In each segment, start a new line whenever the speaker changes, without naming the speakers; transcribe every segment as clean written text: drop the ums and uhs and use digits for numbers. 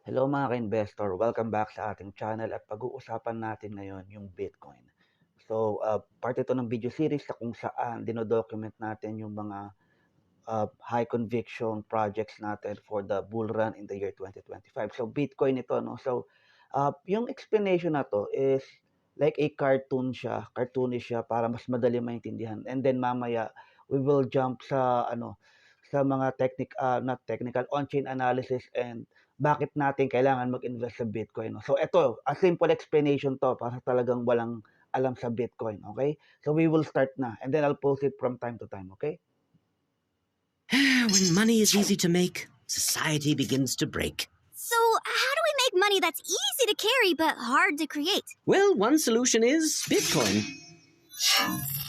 Hello mga ka-investor, welcome back sa ating channel at pag-uusapan natin ngayon yung Bitcoin. So, part ito ng video series na kung saan dinodocument natin yung mga high conviction projects natin for the bull run in the year 2025. So, Bitcoin ito, no? So, yung explanation na to is like a cartoonish siya para mas madali maintindihan. And then mamaya, we will jump sa mga not technical, on-chain analysis and bakit natin kailangan mag-invest sa Bitcoin. No? So, ito, a simple explanation to para talagang walang alam sa Bitcoin, okay? So, we will start na and then I'll post it from time to time, okay?
When money is easy to make, society begins to break.
So, how do we make money that's easy to carry but hard to create?
Well, one solution is Bitcoin.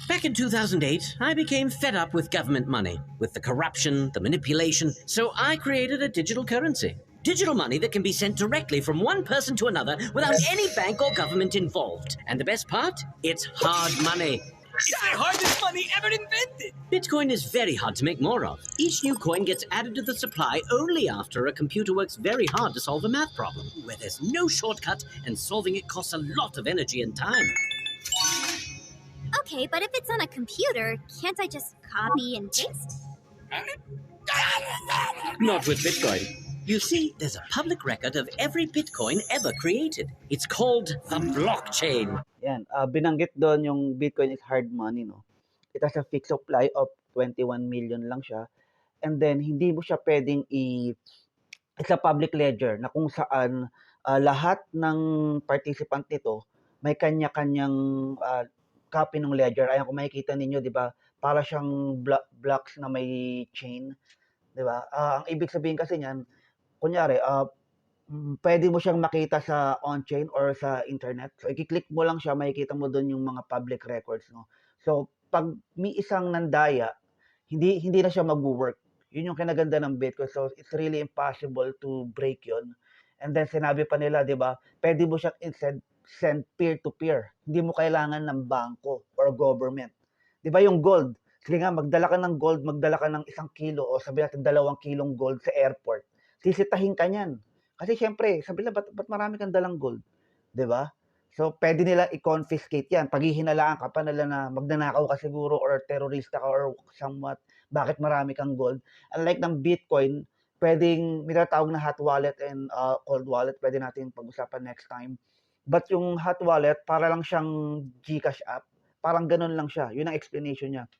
Back in 2008, I became fed up with government money, with the corruption, the manipulation, so I created a digital currency. Digital money that can be sent directly from one person to another without any bank or government involved. And the best part? It's hard money.
It's the hardest money ever invented!
Bitcoin is very hard to make more of. Each new coin gets added to the supply only after a computer works very hard to solve a math problem, where there's no shortcut and solving it costs a lot of energy and time.
Okay, but if it's on a computer, can't I just copy and paste?
Not with Bitcoin. You see, there's a public record of every Bitcoin ever created. It's called the blockchain.
Yan, binanggit doon yung Bitcoin is hard money, no? It has a fixed supply of 21 million lang siya. And then, hindi mo siya pwedeng it's a public ledger na kung saan lahat ng participant nito may kanya-kanyang copy ng ledger. Ayan, kung makikita ninyo, di ba? Para siyang blocks na may chain. Di ba? Ang ibig sabihin kasi niyan, kunyari, pwede mo siyang makita sa on-chain or sa internet. So, i-click mo lang siya, makikita mo doon yung mga public records, no? So, pag may isang nandaya, hindi na siya mag-work. Yun yung kinaganda ng Bitcoin. So, it's really impossible to break yun. And then, sinabi pa nila, di ba, pwede mo siyang instead send peer-to-peer. Hindi mo kailangan ng bangko or government. Di ba yung gold? Sige nga, magdala ka ng gold, magdala ka ng 1 kilo o sabi natin 2 kilong gold sa airport. Sisitahin ka niyan. Kasi syempre, sabi nila, ba't marami kang dalang gold? Di ba? So, pwede nila i-confiscate yan. Pag hihinalaan ka pa nila na magnanakaw ka siguro or terorista ka or somewhat, bakit marami kang gold? Unlike ng Bitcoin, pwedeng minatawag na hot wallet and cold wallet, pwede natin pag-usapan next time. But yung hot wallet, para lang siyang GCash app. Parang ganun lang siya. Yun ang explanation niya.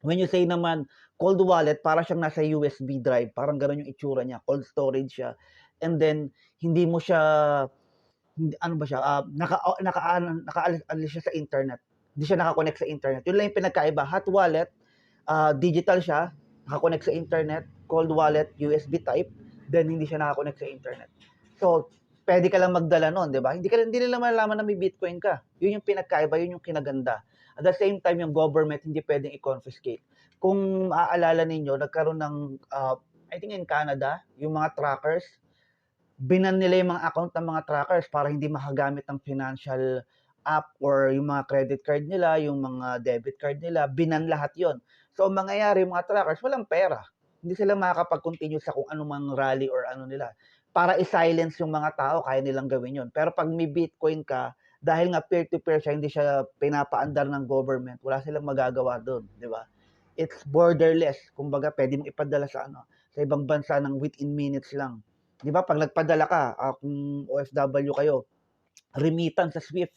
When you say naman, cold wallet, para siyang nasa USB drive. Parang gano'n yung itsura niya. Cold storage siya. And then, hindi mo siya, ano ba siya, nakaalis siya sa internet. Hindi siya nakakonect sa internet. Yun lang yung pinagkaiba. Hot wallet, digital siya, nakakonect sa internet. Cold wallet, USB type. Then, hindi siya nakakonect sa internet. So, pwede ka lang magdala nun, di ba? Hindi nila malalaman na may Bitcoin ka. Yun yung pinagkaiba, yun yung kinaganda. At the same time, yung government hindi pwedeng i-confiscate. Kung maaalala ninyo, nagkaroon ng, I think in Canada, yung mga trackers, binan nila yung mga account ng mga trackers para hindi makagamit ng financial app or yung mga credit card nila, yung mga debit card nila, binan lahat yon. So, ang mangyayari, yung mga trackers, walang pera. Hindi sila makakapag-continue sa kung anumang rally or ano nila. Para i-silence yung mga tao, kaya nilang gawin yon. Pero pag may Bitcoin ka, dahil nga peer-to-peer siya, hindi siya pinapaandar ng government, wala silang magagawa doon, di ba? It's borderless. Kumbaga, pwede mong ipadala sa ibang bansa ng within minutes lang. Di ba? Pag nagpadala ka, kung OFW kayo, remittance sa SWIFT,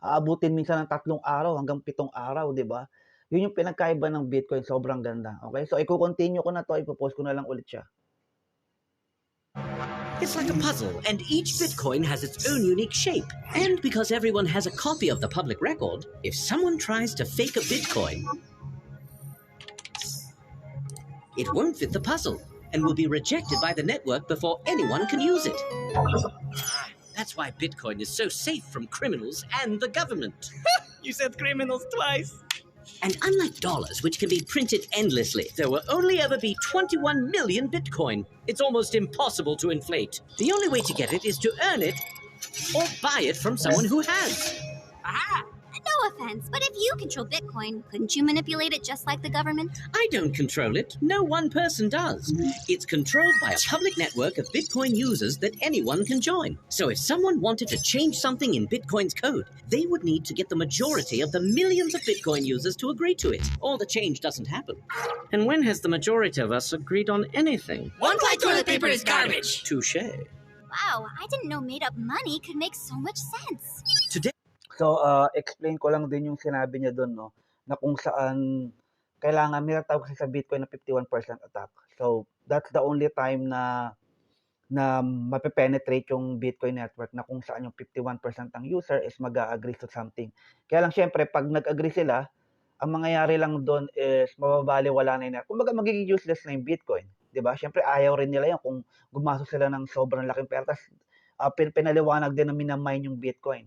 aabutin minsan ng 3 araw hanggang 7 araw, di ba? Yun yung pinagkaiba ng Bitcoin, sobrang ganda. Okay? So, i-continue ko na to, ipopost ko na lang ulit siya.
It's like a puzzle, and each Bitcoin has its own unique shape. And because everyone has a copy of the public record, if someone tries to fake a Bitcoin, it won't fit the puzzle and will be rejected by the network before anyone can use it. That's why Bitcoin is so safe from criminals and the government.
You said criminals twice.
And unlike dollars, which can be printed endlessly, there will only ever be 21 million Bitcoin. It's almost impossible to inflate. The only way to get it is to earn it or buy it from someone who has.
No, offense, but if you control Bitcoin, couldn't you manipulate it just like the government?
I don't control it. No one person does. It's controlled by a public network of Bitcoin users that anyone can join. So if someone wanted to change something in Bitcoin's code, they would need to get the majority of the millions of Bitcoin users to agree to it, or the change doesn't happen. And when has the majority of us agreed on anything?
One-ply toilet paper is garbage.
Touché.
Wow, I didn't know made-up money could make so much sense.
Today,
So, explain ko lang din yung sinabi niya doon, no, na kung saan kailangan may tatawag kasi sa Bitcoin na 51% attack. So, that's the only time na mape-penetrate yung Bitcoin network na kung saan yung 51% ng user is mag-a-agree to something. Kaya lang syempre, pag nag-agree sila, ang mangyayari lang doon is mababaliwala na yun. Kumbaga magiging useless na yung Bitcoin. 'Di ba? Syempre ayaw rin nila yan kung gumastos sila ng sobrang laking pera. Tapos pinaliwanag din na minamine yung Bitcoin.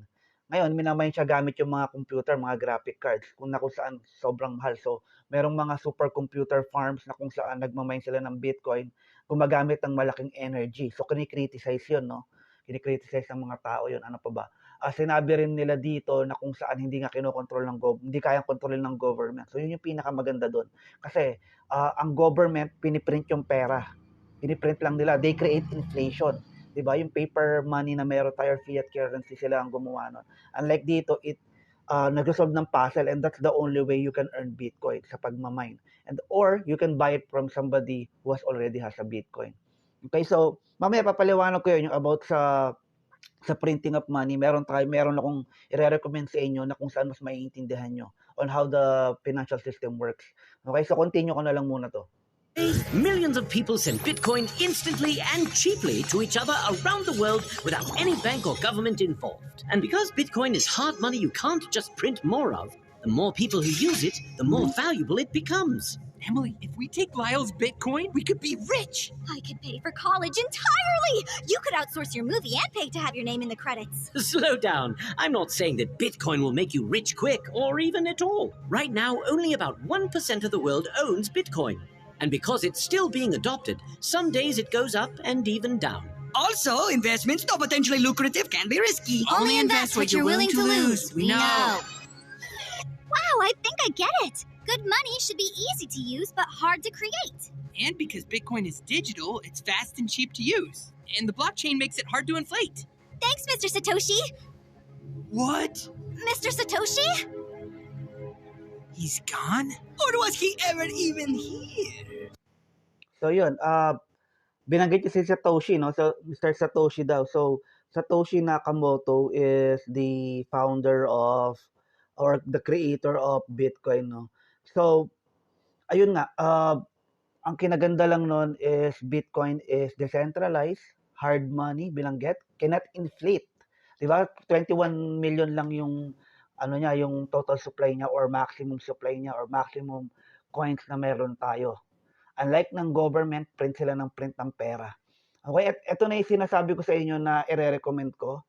Ngayon, minamine siya gamit yung mga computer, mga graphic cards, kung saan sobrang mahal. So, merong mga supercomputer farms na kung saan nagmamine sila ng Bitcoin, gumagamit ng malaking energy. So, kinikriticize yun, no? Kinikriticize ng mga tao yun. Ano pa ba? Sinabi rin nila dito na kung saan hindi nga kinokontrol ng hindi kayang kontrolin ng government. So, yun yung pinakamaganda doon. Kasi, ang government, piniprint yung pera. Piniprint lang nila. They create inflation. Diba? Yung paper money na meron tayo, fiat currency, sila ang gumawa nun. Unlike dito, nag-resolve ng puzzle and that's the only way you can earn Bitcoin sa pagmamine. Or you can buy it from somebody who already has a Bitcoin. Okay, so mamaya papaliwanag ko yun yung about sa printing of money. Meron akong i-recommend sa inyo na kung saan mas maiintindihan nyo on how the financial system works. Okay, so continue ko na lang muna to.
millions of people send Bitcoin instantly and cheaply to each other around the world without any bank or government involved. And because Bitcoin is hard money you can't just print more of, the more people who use it, the more valuable it becomes.
Emily, if we take Lyle's Bitcoin, we could be rich.
I could pay for college entirely! You could outsource your movie and pay to have your name in the credits.
Slow down. I'm not saying that Bitcoin will make you rich quick or even at all. Right now, only about 1% of the world owns Bitcoin. And because it's still being adopted, some days it goes up and even down.
Also, investments, though potentially lucrative, can be risky.
Only invest what you're willing to lose. We know. Wow, I think I get it. Good money should be easy to use but hard to create.
And because Bitcoin is digital, it's fast and cheap to use. And the blockchain makes it hard to inflate.
Thanks, Mr. Satoshi.
What?
Mr. Satoshi?
He's gone? Or was he ever even here?
So yun, binanggit niya si Satoshi, no? So Mr. Satoshi daw. So Satoshi Nakamoto is the founder of or the creator of Bitcoin, no? So ayun nga, ang kinaganda lang nun is Bitcoin is decentralized, hard money, binanggit, cannot inflate. 'Di ba? 21 million lang yung yung total supply niya or maximum supply niya or maximum coins na meron tayo. Unlike ng government, print sila ng print ng pera. Okay, at ito na yung sinasabi ko sa inyo na i-recommend ko.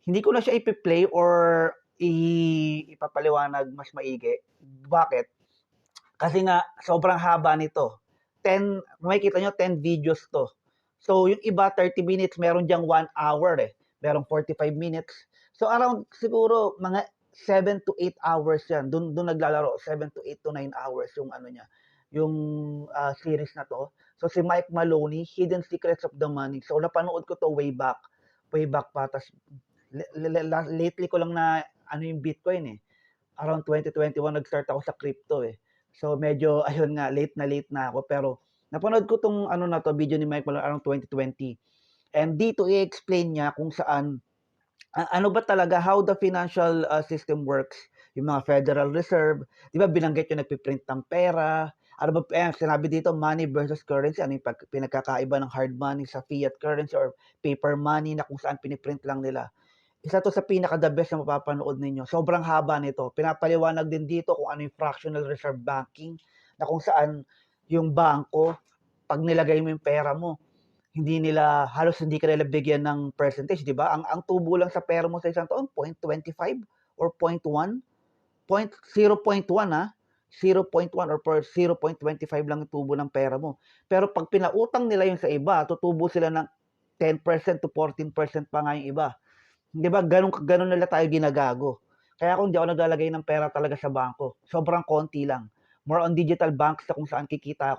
Hindi ko na siya ipi-play or ipapaliwanag mas maigi. Bakit? Kasi nga, sobrang haba nito. Makikita nyo, 10 videos to. So, yung iba, 30 minutes, meron diyang 1 hour eh. Merong 45 minutes. So, around siguro mga 7 to 8 hours yan. Doon naglalaro, 7 to 8 to 9 hours yung yung series na to. So, si Mike Maloney, Hidden Secrets of the Money. So, napanood ko to way back pa. Tas, lately ko lang na yung Bitcoin eh. Around 2021, nag-start ako sa crypto eh. So, medyo, ayun nga, late na ako. Pero, napanood ko tong video ni Mike Maloney around 2020. And dito, i-explain niya kung saan, ano ba talaga, how the financial system works. Yung mga Federal Reserve, di ba binanggit yung nagpiprint ng pera. Ano ba, sinabi dito, money versus currency. Ano yung pinagkakaiba ng hard money sa fiat currency or paper money na kung saan piniprint lang nila. Isa to sa pinaka-the best na mapapanood ninyo. Sobrang haba nito. Pinapaliwanag din dito kung ano yung fractional reserve banking na kung saan yung bangko, pag nilagay mo yung pera mo, halos hindi ka nila bigyan ng percentage, di ba? Ang tubo lang sa pera mo sa isang taon, 0.25 or 0.1? 0.1 ha? 0.1 or 0.25 lang yung tubo ng pera mo. Pero pag pinautang nila yung sa iba, tutubo sila ng 10% to 14% pa nga yung iba. Di ba? Ganun nila tayo ginagago. Kaya ako hindi ako naglalagay ng pera talaga sa bangko. Sobrang konti lang. More on digital banks na kung saan kikita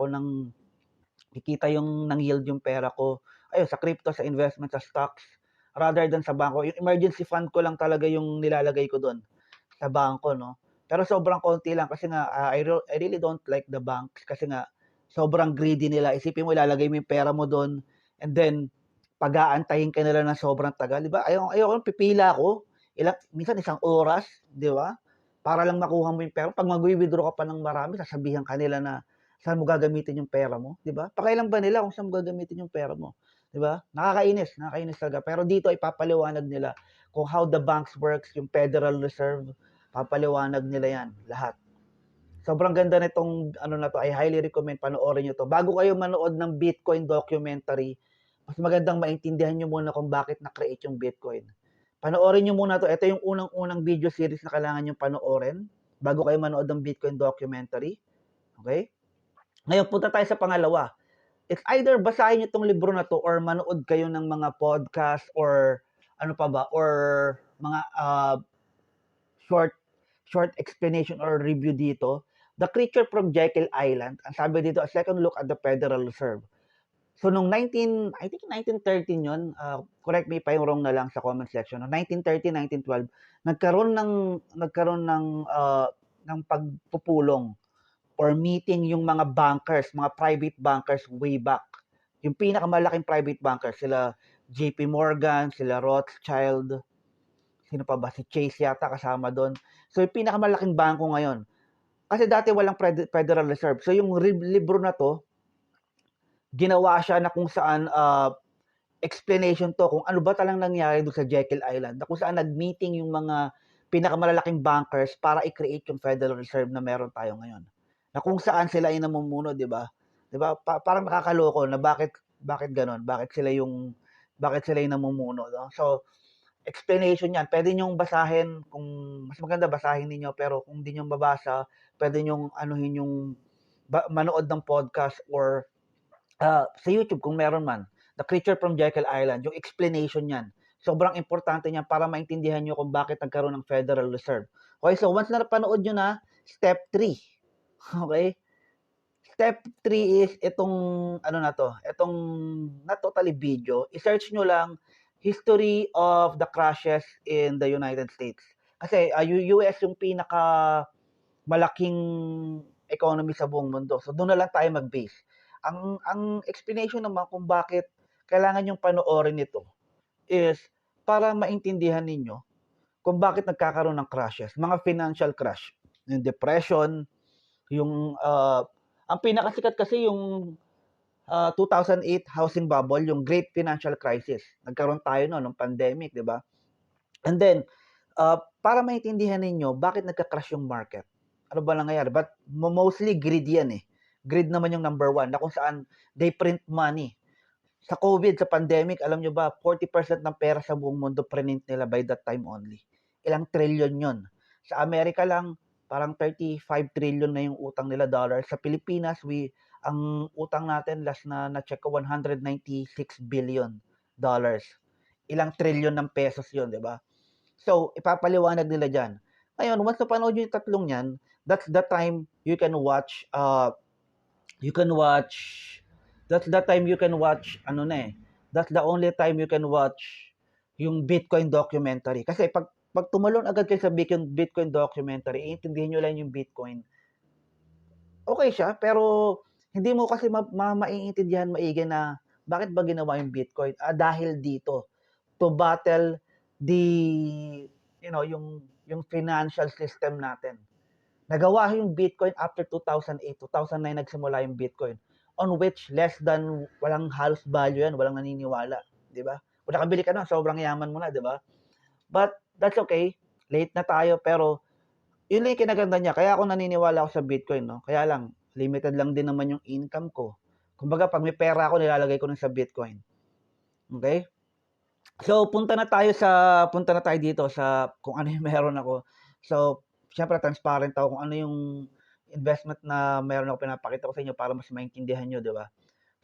yung nang-yield yung pera ko. Ayun, sa crypto, sa investment, sa stocks, rather than sa bangko. Yung emergency fund ko lang talaga yung nilalagay ko doon sa bangko, no? Pero sobrang konti lang kasi nga, I really don't like the banks kasi nga, sobrang greedy nila. Isipin mo, ilalagay mo yung pera mo doon and then, pag-aantayin ka nila ng sobrang tagal. Di ba? Ayoko, pipila ako. Minsan isang oras, di ba? Para lang makuha mo yung pera. Pag mag-withdraw ka pa ng marami, sasabihan ka nila na saan mo gagamitin yung pera mo, di ba? Pakailan ba nila kung saan mo gagamitin yung pera mo, di ba? Nakakainis talaga. Pero dito ipapaliwanag nila kung how the banks works, yung Federal Reserve, papaliwanag nila yan, lahat. Sobrang ganda nitong na to. I highly recommend panoorin nyo to. Bago kayo manood ng Bitcoin documentary, mas magandang maintindihan nyo muna kung bakit na-create yung Bitcoin. Panoorin nyo muna to. Ito yung unang-unang video series na kailangan nyo panoorin bago kayo manood ng Bitcoin documentary. Okay? Ngayon, punta tayo sa pangalawa. It's either basahin nyo itong libro na to or manood kayo ng mga podcast or or mga short explanation or review dito. The Creature from Jekyll Island. Ang sabi dito, a second look at the Federal Reserve. So, nung 1913 yun, correct me if I'm wrong na lang sa comment section, 1930, 1912, nagkaroon ng pagpupulong or meeting yung mga bankers, mga private bankers way back. Yung pinakamalaking private bankers, sila JP Morgan, sila Rothschild, sino pa ba? Si Chase yata kasama doon. So, yung pinakamalaking bangko ngayon. Kasi dati walang Federal Reserve. So, yung libro na to, ginawa siya na kung saan explanation to kung ano ba talang nangyari doon sa Jekyll Island. Na kung saan nag-meeting yung mga pinakamalalaking bankers para i-create yung Federal Reserve na meron tayo ngayon. Na kung saan sila ay namumuno, 'di ba? 'Di ba? Parang nakakaloko na bakit ganoon? Bakit sila yung namumuno, no? So, explanation 'yan. Pwede niyo basahin kung mas maganda basahin niyo pero kung hindi niyo mabasa, pwede niyo anuhin yung manood ng podcast or sa YouTube kung meron man. The Creature from Jekyll Island, yung explanation niyan. Sobrang importante niyan para maintindihan niyo kung bakit nagkaroon ng Federal Reserve. Okay, so once na napanood niyo na, step 3. Okay? Step 3 is itong itong not totally video. I-search nyo lang history of the crashes in the United States. Kasi US yung pinaka malaking economy sa buong mundo. So doon na lang tayo mag-base. Ang explanation naman kung bakit kailangan yung panoorin ito is para maintindihan ninyo kung bakit nagkakaroon ng crashes, mga financial crash, yung depression, yung ang pinakasikat kasi yung 2008 housing bubble, yung great financial crisis. Nagkaroon tayo nung pandemic, 'di ba? And then para maintindihan ninyo bakit nagka-crash yung market. Ano ba nangyayari? But mostly greed yan eh. Greed naman yung number one na kung saan they print money. Sa COVID, sa pandemic, alam nyo ba, 40% ng pera sa buong mundo print nila by that time only. Ilang trillion yon. Sa Amerika lang, parang 35 trillion na yung utang nila dollars. Sa Pilipinas, ang utang natin, last na na-check ko, 196 billion dollars. Ilang trillion ng pesos yon, di ba? So, ipapaliwanag nila dyan. Ngayon, once napanood nyo yung tatlong yan, that's the time you can watch, that's the time you can watch, that's the only time you can watch yung Bitcoin documentary. Kasi pag tumalon agad kayo sa Bitcoin documentary, iintindihin nyo lang yung Bitcoin. Okay siya, pero hindi mo kasi maiintindihan maigi na bakit ba ginawa yung Bitcoin? Dahil dito, to battle yung financial system natin. Nagawa yung Bitcoin after 2008, 2009 nagsimula yung Bitcoin, on which walang halos value yan, walang naniniwala, di ba? Kung nakabili ka na, sobrang yaman mo na, di ba? But that's okay, late na tayo, pero yun lang yung kinaganda niya. Kaya ako naniniwala ako sa Bitcoin, no? Kaya lang, limited lang din naman yung income ko. Kumbaga, pag may pera ako, nilalagay ko na sa Bitcoin. Okay? So, punta na tayo dito sa kung ano yung meron ako. So, syempre transparent ako kung ano yung investment na meron ako pinapakita ko sa inyo para mas maintindihan nyo, di ba?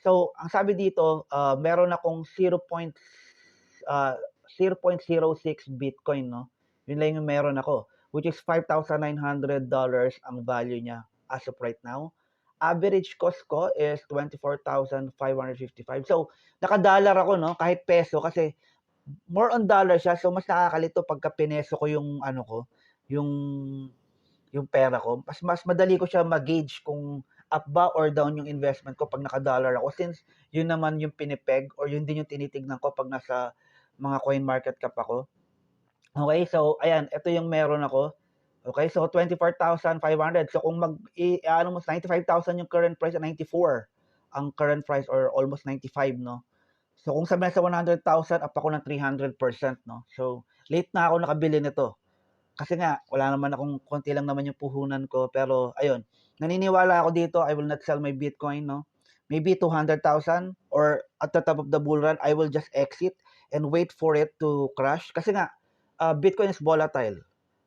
So, ang sabi dito, meron akong 0.06 Bitcoin, no? Yun lang yung meron ako. which is $5,900 ang value niya as of right now. Average cost ko is 24,555. So, naka-dollar ako, no? Kahit peso kasi more on dollar siya. So, mas nakakalito pagka pineso ko yung ano ko, yung pera ko. Mas madali ko siya mag-gauge kung up ba or down yung investment ko pag naka-dollar ako, since yun naman yung pinipeg or yun din yung tinitignan ko pag nasa mga coin market cap ako. Okay, so ayan, ito yung meron ako. Okay, so 24,500. So kung ano mo, 95,000 yung current price, 94 ang current price or almost 95, no? So kung sabi sa 100,000, up ako ng 300%, no? So late na ako nakabili nito. Kasi nga, wala naman akong, konti lang naman yung puhunan ko. Pero ayun, naniniwala ako dito, I will not sell my Bitcoin, no? Maybe 200,000 or at the top of the bull run, I will just exit and wait for it to crash. Kasi nga, Bitcoin is volatile.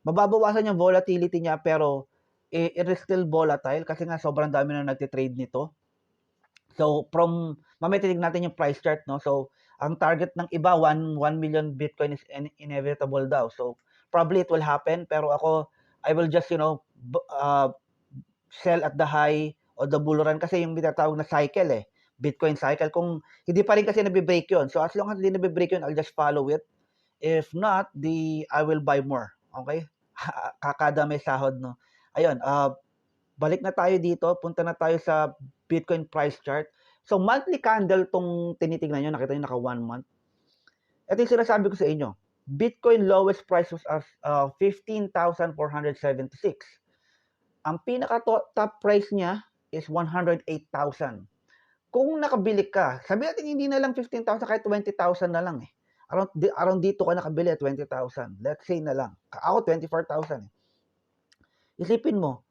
Mababawasan yung volatility niya pero it is still volatile kasi nga sobrang dami na nagtitrade nito. So from mamaya titignan natin yung price chart, no? So ang target ng iba 1 million Bitcoin is inevitable daw. So probably it will happen pero ako I will just sell at the high o the bull run kasi yung tinatawag na cycle Bitcoin cycle. Kung hindi pa rin kasi nabe-break yun. So as long as hindi nabe-break yun, I'll just follow it. If not, I will buy more. Okay? Kakada may sahod, no? Ayun, balik na tayo dito. Punta na tayo sa Bitcoin price chart. So, monthly candle tong tinitingnan nyo. Nakita nyo, naka 1 month. Ito yung sinasabi ko sa inyo. Bitcoin lowest price was 15,476. Ang pinaka-top price niya is 108,000. Kung nakabili ka, sabi natin hindi na lang 15,000, kahit 20,000 na lang Around dito ka nakabili at 20,000. Let's say na lang. Ako, 24,000. Isipin mo,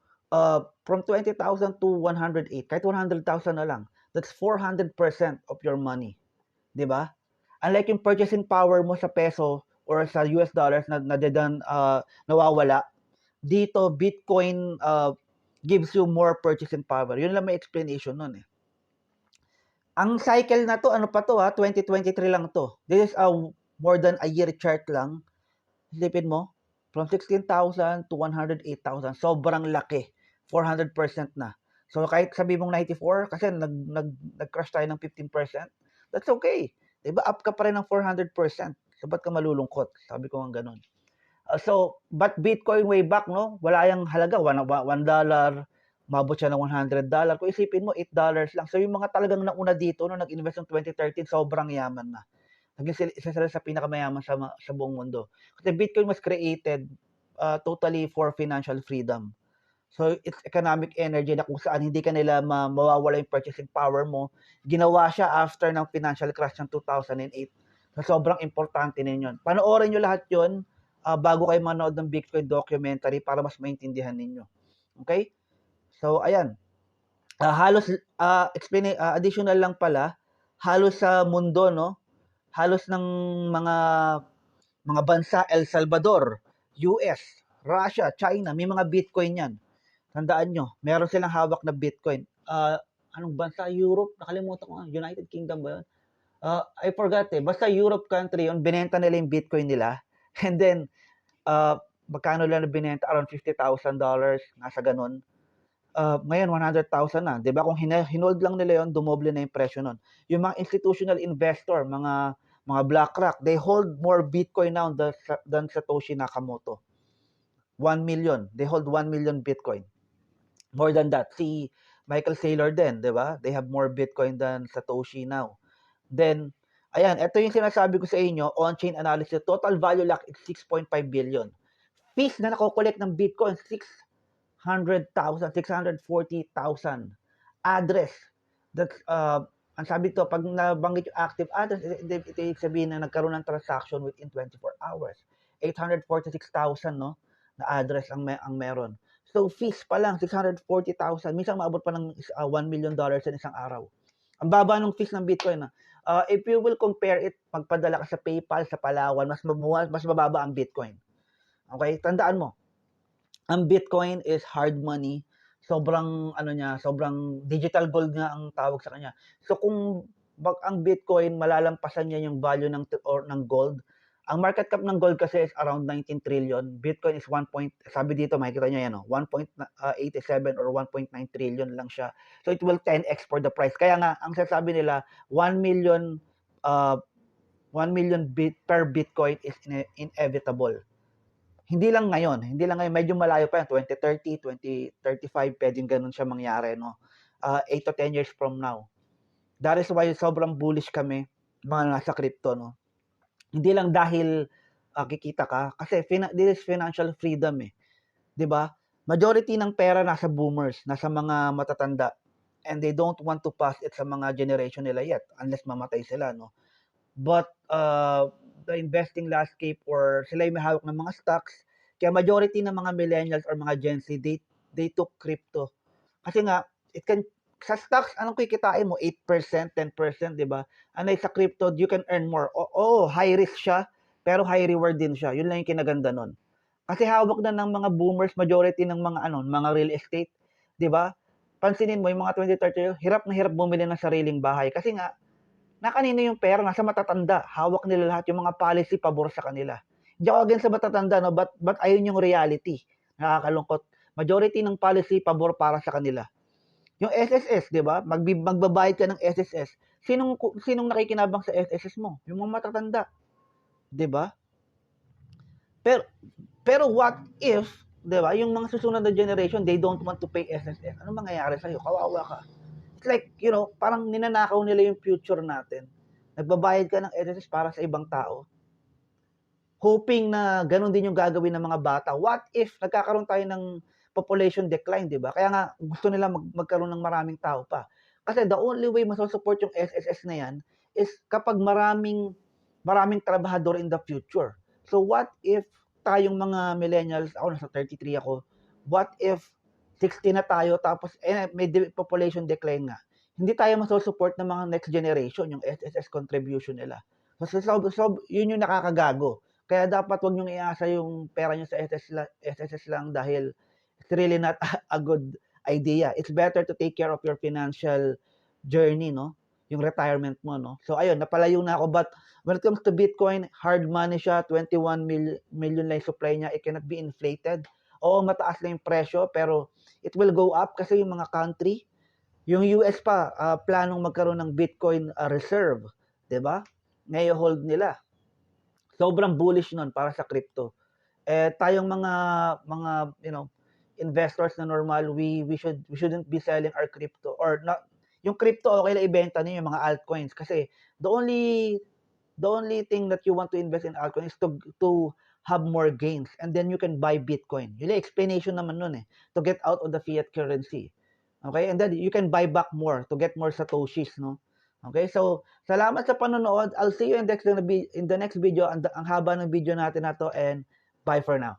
from 20,000 to 108, kahit 100,000 na lang, that's 400% of your money. Diba? Unlike yung purchasing power mo sa peso or sa US dollars na nawawala, dito, Bitcoin gives you more purchasing power. Yun lang may explanation nun Ang cycle na to, ano pa to 2023 lang to. This is more than a year chart lang. Isipin mo, from 16,000 to 108,000. Sobrang laki. 400% na. So kahit sabi mong 94, kasi nag-crash tayo ng 15%, that's okay. Diba? Up ka pa rin ng 400%. So ba't ka malulungkot? Sabi ko nga ganun. But Bitcoin way back, no? Wala yung halaga. $1, mabot siya ng $100. Kung isipin mo, $8 lang. So, yung mga talagang nauna dito, no, nag-invest ng 2013, sobrang yaman na. Naging isa sila sa pinakamayaman sa buong mundo. Kasi Bitcoin was created totally for financial freedom. So, it's economic energy na kung saan hindi ka nila mawawala yung purchasing power mo. Ginawa siya after ng financial crash ng 2008. So, sobrang importante ninyo. Panoorin nyo lahat yun bago kayo manood ng Bitcoin documentary para mas maintindihan ninyo. Okay? So, ayan. Halos, additional lang pala, halos sa mundo, no? Halos ng mga bansa, El Salvador, US, Russia, China, may mga Bitcoin yan. Tandaan nyo, meron silang hawak na Bitcoin. Anong bansa? Europe? Nakalimutan ko. United Kingdom ba yun? I forgot Basta Europe country yun, binenta nila yung Bitcoin nila. And then, magkano lang na binenta? Around $50,000, nasa ganun. Ngayon 100,000 na, 'di ba? Kung hinold lang nila 'yon, dumoble na yung presyo nun. Yung mga institutional investor, mga BlackRock, they hold more Bitcoin now than Satoshi Nakamoto. 1 million. They hold 1 million Bitcoin. More than that. Si Michael Saylor din, 'di ba? They have more Bitcoin than Satoshi now. Then, ayan, ito yung sinasabi ko sa inyo, on-chain analysis, total value lock is 6.5 billion. Fees na nakokolekt ng Bitcoin, 640,000. Address. That's, ang sabi to, pag nabanggit yung active address, ito sabihin na nagkaroon ng transaction within 24 hours. 846,000, no, na address ang meron. So, fees pa lang, 640,000. Minsan maabot pa ng $1 million sa isang araw. Ang baba ng fees ng Bitcoin. If you will compare it, magpadala ka sa PayPal, sa Palawan, mas mababa ang Bitcoin. Okay? Tandaan mo, ang Bitcoin is hard money. Sobrang sobrang digital gold nga ang tawag sa kanya. So kung ang Bitcoin malalampasan niya yung value ng gold, Ang market cap ng gold kasi is around 19 trillion. Bitcoin is sabi dito, makikita nyo yan, 1.87 or 1.9 trillion lang siya. So it will 10x for the price. Kaya nga, ang sasabi nila, 1 million per Bitcoin is inevitable. Hindi lang ngayon, medyo malayo pa yan, 2030, 2035, pwedeng ganun siya mangyari, no? 8 to 10 years from now. That is why sobrang bullish kami, mga nasa crypto, no? Hindi lang dahil kikita ka, kasi this is financial freedom, eh. 'Di ba? Majority ng pera nasa boomers, nasa mga matatanda, and they don't want to pass it sa mga generation nila yet, unless mamatay sila, no? But the investing landscape, or sila yung may hawak ng mga stocks, kaya majority ng mga millennials or mga Gen Z, they took crypto. Kasi nga, sa stocks, anong kikitain mo? 8%, 10%, di ba? Ano sa crypto, you can earn more. High risk siya, pero high reward din siya. Yun lang yung kinaganda nun. Kasi hawak na ng mga boomers, majority ng mga real estate, di ba? Pansinin mo, yung mga 20-30, hirap na hirap bumili ng sariling bahay. Kasi nga, kanino yung pera, nasa matatanda. Hawak nila lahat yung mga policy pabor sa kanila. Hindi ako against sa matatanda, no? But ayun yung reality. Nakakalungkot. Majority ng policy pabor para sa kanila. Yung SSS, 'di ba? Magbabayad ka ng SSS. Sinong nakikinabang sa SSS mo? Yung mga matatanda. 'Di ba? Pero what if, 'di ba? Yung mga susunod na generation, they don't want to pay SSS. Ano mangyayari sa iyo? Kawawa ka. It's like, parang ninanakaw nila yung future natin. Nagbabayad ka ng SSS para sa ibang tao. Hoping na ganun din yung gagawin ng mga bata. What if nagkakaroon tayo ng population decline, di ba? Kaya nga, gusto nila magkaroon ng maraming tao pa. Kasi the only way masusupport yung SSS na yan is kapag maraming trabahador in the future. So what if tayong mga millennials, ako nasa 33 ako, what if 60 na tayo, tapos may population decline nga. Hindi tayo masusupport ng mga next generation, yung SSS contribution nila. So yun yung nakakagago. Kaya dapat wag niyong iasa yung pera niyo sa SSS lang dahil it's really not a good idea. It's better to take care of your financial journey, no? Yung retirement mo, no? So, ayun, napalayo na ako. But when it comes to Bitcoin, hard money siya, 21 million lang supply niya. It cannot be inflated. Oo, mataas lang yung presyo, pero it will go up kasi yung mga country, yung US pa, planong magkaroon ng Bitcoin reserve. Diba? Ngayon hold nila. Sobrang bullish nun para sa crypto. Tayong mga investors na normal, we shouldn't be selling our crypto, or not. Yung crypto okay lang ibenta niyo, yung mga altcoins, kasi the only thing that you want to invest in altcoins is to have more gains, and then you can buy Bitcoin. Yun yung explanation naman nun, to get out of the fiat currency. Okay, and then you can buy back more to get more satoshis, no? Okay, so salamat sa panonood. I'll see you in the next video. Ang haba ng video natin na to, and bye for now.